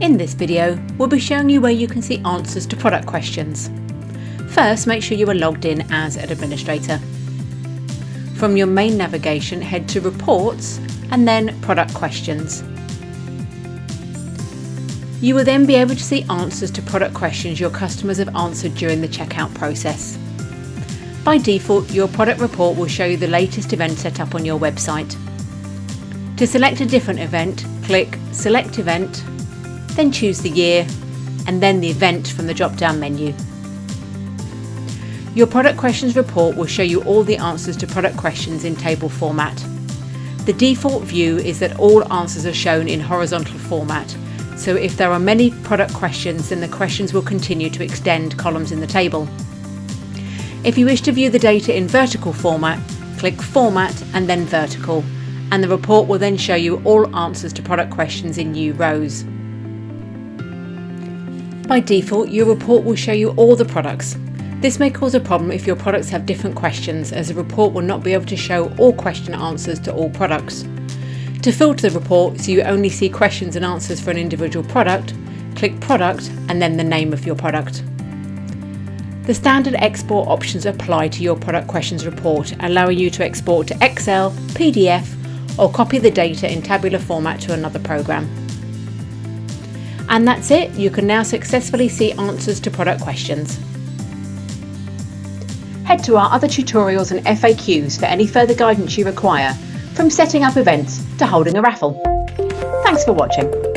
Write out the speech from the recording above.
In this video, we'll be showing you where you can see answers to product questions. First, make sure you are logged in as an administrator. From your main navigation, head to Reports and then Product Questions. You will then be able to see answers to product questions your customers have answered during the checkout process. By default, your product report will show you the latest event set up on your website. To select a different event, click Select Event, then choose the year, and then the event from the drop-down menu. Your product questions report will show you all the answers to product questions in table format. The default view is that all answers are shown in horizontal format, so if there are many product questions, then the questions will continue to extend columns in the table. If you wish to view the data in vertical format, click Format and then Vertical, and the report will then show you all answers to product questions in new rows. By default, your report will show you all the products. This may cause a problem if your products have different questions, as the report will not be able to show all question answers to all products. To filter the report so you only see questions and answers for an individual product, click Product and then the name of your product. The standard export options apply to your product questions report, allowing you to export to Excel, PDF, or copy the data in tabular format to another program. And that's it, you can now successfully see answers to product questions. Head to our other tutorials and FAQs for any further guidance you require, from setting up events to holding a raffle. Thanks for watching.